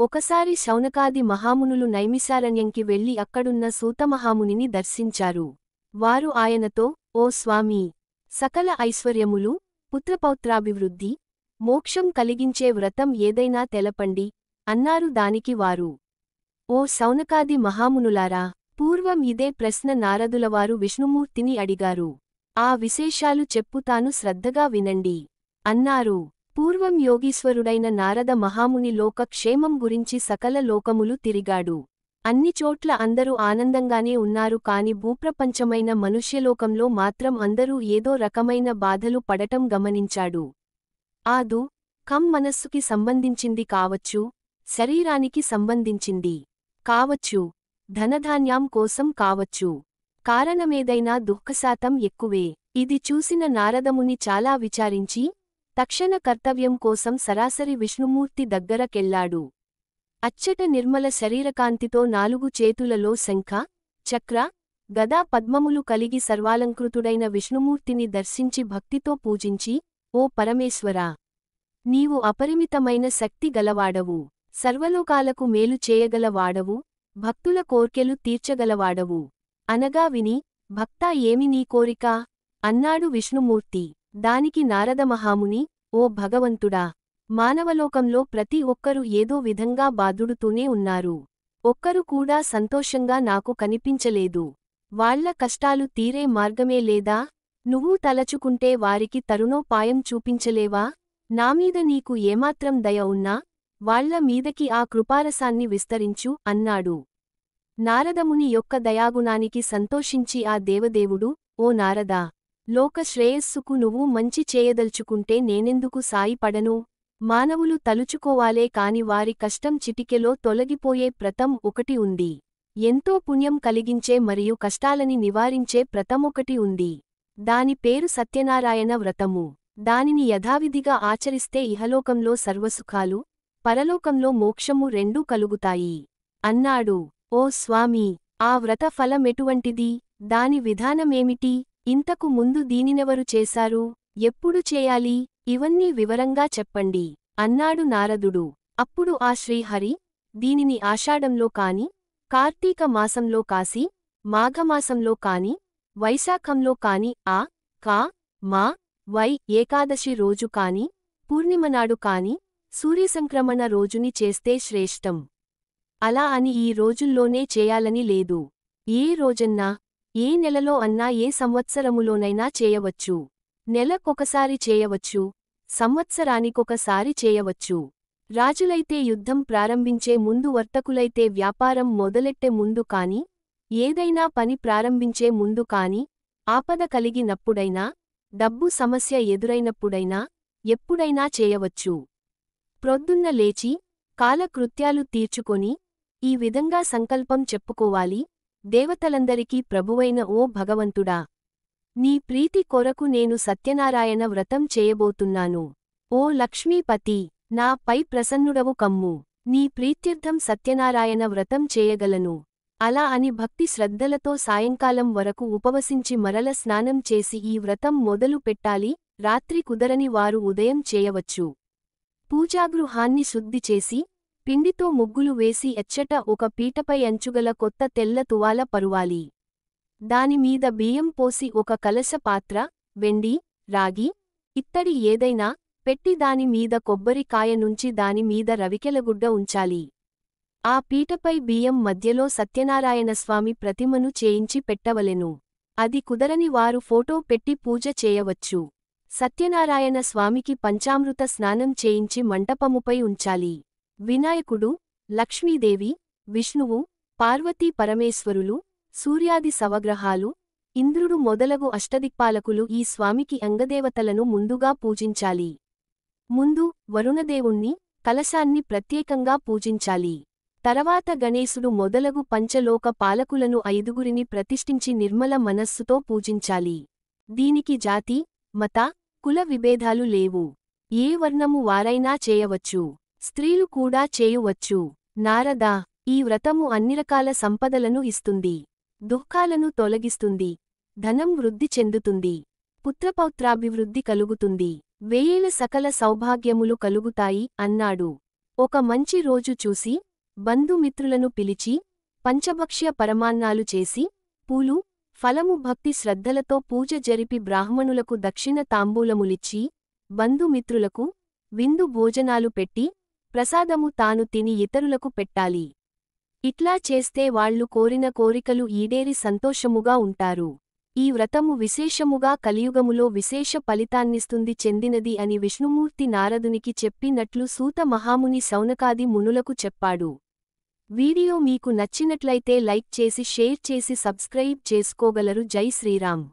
ఒకసారి శౌనకాది మహామునులు నైమిశారణ్యంకి వెళ్లి అక్కడున్న సూతమహామునిని దర్శించారు. వారు ఆయనతో, ఓ స్వామీ! సకల ఐశ్వర్యములు, పుత్రపౌత్రాభివృద్ధి, మోక్షం కలిగించే వ్రతం ఏదైనా తెలపండి అన్నారు. దానికి వారు, ఓ శౌనకాది మహామునులారా! పూర్వం ఇదే ప్రశ్న నారదులవారు విష్ణుమూర్తిని అడిగారు. ఆ విశేషాలు చెప్పుతాను, శ్రద్ధగా వినండి అన్నారు. పూర్వం యోగీశ్వరుడైన నారద మహాముని లోక క్షేమం గురించి సకల లోకములు తిరిగాడు. అన్ని చోట్ల అందరూ ఆనందంగానే ఉన్నారు. కాని భూప్రపంచమైన మనుష్యలోకంలో మాత్రం అందరూ ఏదో రకమైన బాధలు పడటం గమనించాడు. ఆదు కం మనస్సుకి సంబంధించింది కావచ్చు, శరీరానికి సంబంధించింది కావచ్చు, ధనధాన్యాం కోసం కావచ్చు. కారణమేదైనా దుఃఖశాతం ఎక్కువే. ఇది చూసిన నారదముని చాలా విచారించి తక్షణ కర్తవ్యం కోసం సరాసరి విష్ణుమూర్తి దగ్గరకెళ్లాడు. అచ్చట నిర్మల శరీరకాంతితో 4 చేతులలో శంఖ, చక్ర, గదా పద్మములు కలిగి సర్వాలంకృతుడైన విష్ణుమూర్తిని దర్శించి భక్తితో పూజించి, ఓ పరమేశ్వరా! నీవు అపరిమితమైన శక్తి గలవాడవు, సర్వలోకాలకు మేలు చేయగలవాడవు, భక్తుల కోర్కెలు తీర్చగలవాడవు అనగా విని, భక్తా ఏమి నీ కోరిక? అన్నాడు విష్ణుమూర్తి. దానికి నారదమహాముని, ఓ భగవంతుడా! మానవలోకంలో ప్రతి ఒక్కరూ ఏదో విధంగా బాధుడుతూనే ఉన్నారు. ఒక్కరు కూడా సంతోషంగా నాకు కనిపించలేదు. వాళ్ల కష్టాలు తీరే మార్గమే లేదా? నువ్వు తలచుకుంటే వారికి తరుణోపాయం చూపించలేవా? నామీద నీకు ఏమాత్రం దయ ఉన్నా వాళ్ల మీదకి ఆ కృపారసాన్ని విస్తరించు అన్నాడు. నారదముని యొక్క దయాగుణానికి సంతోషించి ఆ దేవదేవుడు, ఓ నారదా! లోక శ్రేయస్సుకు నువ్వు మంచి చేయదల్చుకుంటే నేనెందుకు సాయిపడను? మానవులు తలుచుకోవాలే కాని వారి కష్టం చిటికెలో తొలగిపోయే వ్రతం ఒకటి ఉంది. ఎంతో పుణ్యం కలిగించే మరియు కష్టాలని నివారించే వ్రతమొకటి ఉంది. దాని పేరు సత్యనారాయణ వ్రతము. దానిని యథావిధిగా ఆచరిస్తే ఇహలోకంలో సర్వసుఖాలు, పరలోకంలో మోక్షము రెండూ కలుగుతాయి అన్నాడు. ఓ స్వామీ! ఆ వ్రత ఫలమెటువంటిది? దాని విధానమేమిటి? ఇంతకు ముందు దీనినెవరు చేశారు? ఎప్పుడు చేయాలి? ఇవన్నీ వివరంగా చెప్పండి అన్నాడు నారదుడు. అప్పుడు ఆ శ్రీహరి, దీనిని ఆషాఢంలో కాని, కార్తీక మాసంలో కాసి, మాఘమాసంలో కాని, వైశాఖంలో కాని, కా మా వై ఏకాదశి రోజు కాని, పూర్ణిమనాడు కాని, సూర్యసంక్రమణ రోజుని చేస్తే శ్రేష్టం. అలా అని ఈ రోజుల్లోనే చేయాలని లేదు. ఏ రోజన్నా, ఏ నెలలో అన్నా, ఏ సంవత్సరములోనైనా చేయవచ్చు. నెలకొకసారి చేయవచ్చు, సంవత్సరానికొకసారి చేయవచ్చు. రాజులైతే యుద్ధం ప్రారంభించే ముందు, వర్తకులైతే వ్యాపారం మొదలెట్టే ముందు కాని, ఏదైనా పని ప్రారంభించే ముందు కాని, ఆపద కలిగినప్పుడైనా, డబ్బు సమస్య ఎదురైనప్పుడైనా, ఎప్పుడైనా చేయవచ్చు. ప్రొద్దున్న లేచి, కాలకృత్యాలు తీర్చుకొని, ఈ విధంగా సంకల్పం చెప్పుకోవాలి. దేవతలందరికీ ప్రభువైన ఓ భగవంతుడా! నీ ప్రీతి కొరకు నేను సత్యనారాయణ వ్రతం చేయబోతున్నాను. ఓ లక్ష్మీపతి! నా పై ప్రసన్నుడవు కమ్ము. నీ ప్రీత్యర్థం సత్యనారాయణ వ్రతం చేయగలను. అలా అని భక్తి శ్రద్ధలతో సాయంకాలం వరకు ఉపవసించి మరల స్నానం చేసి ఈ వ్రతం మొదలు పెట్టాలి. రాత్రి కుదరని వారు ఉదయం చేయవచ్చు. పూజాగృహాన్ని శుద్ధి చేసి, పిండితో ముగ్గులు వేసి ఎచ్చట ఒక పీటపై అంచుగల కొత్త తెల్ల తువాల పరువాలి. దానిమీద బియ్యం పోసి ఒక కలశ పాత్ర, వెండి, రాగి, ఇత్తడి ఏదైనా పెట్టి దాని మీద కొబ్బరికాయ నుంచి దాని మీద రవికెలగుడ్డ ఉంచాలి. ఆ పీటపై బియ్యం మధ్యలో సత్యనారాయణస్వామి ప్రతిమను చేయించి పెట్టవలెను. అది కుదరని వారు ఫోటో పెట్టి పూజ చేయవచ్చు. సత్యనారాయణ స్వామికి పంచామృత స్నానం చేయించి మంటపముపై ఉంచాలి. వినాయకుడు, లక్ష్మీదేవి, విష్ణువు, పార్వతీ పరమేశ్వరులు, సూర్యాది సవగ్రహాలు, ఇంద్రుడు మొదలగు అష్టదిక్పాలకులు ఈ స్వామికి అంగదేవతలను ముందుగా పూజించాలి. ముందు వరుణదేవుణ్ణి, కలశాన్ని ప్రత్యేకంగా పూజించాలి. తర్వాత గణేశుడు మొదలగు పంచలోక పాలకులను 5గురిని ప్రతిష్ఠించి నిర్మల మనస్సుతో పూజించాలి. దీనికి జాతి, మత, కుల విభేదాలు లేవు. ఏ వర్ణము వారైనా చేయవచ్చు. స్త్రీలు కూడా చేయువచ్చు. నారదా! ఈ వ్రతము అన్నిరకాల సంపదలను ఇస్తుంది. దుఃఖాలను తొలగిస్తుంది. ధనం వృద్ధి చెందుతుంది. పుత్రపౌత్రాభివృద్ధి కలుగుతుంది. వేయేల సకల సౌభాగ్యములు కలుగుతాయి అన్నాడు. ఒక మంచి రోజు చూసి బంధుమిత్రులను పిలిచి పంచభక్ష్య పరమాన్నాలు చేసి పూలు ఫలము భక్తి శ్రద్ధలతో పూజ జరిపి బ్రాహ్మణులకు దక్షిణ తాంబూలములిచ్చి బంధుమిత్రులకు విందు భోజనాలు పెట్టి ప్రసాదము తాను తిని ఇతరులకు పెట్టాలి. ఇట్లా చేస్తే వాళ్లు కోరిన కోరికలు ఈడేరి సంతోషముగా ఉంటారు. ఈ వ్రతము విశేషముగా కలియుగములో విశేష ఫలితాన్నిస్తుంది చెందినది అని విష్ణుమూర్తి నారదునికి చెప్పినట్లు సూత మహాముని శౌనకాది మునులకు చెప్పాడు. వీడియో మీకు నచ్చినట్లయితే లైక్ చేసి షేర్ చేసి సబ్స్క్రైబ్ చేసుకోగలరు. జై శ్రీరామ్.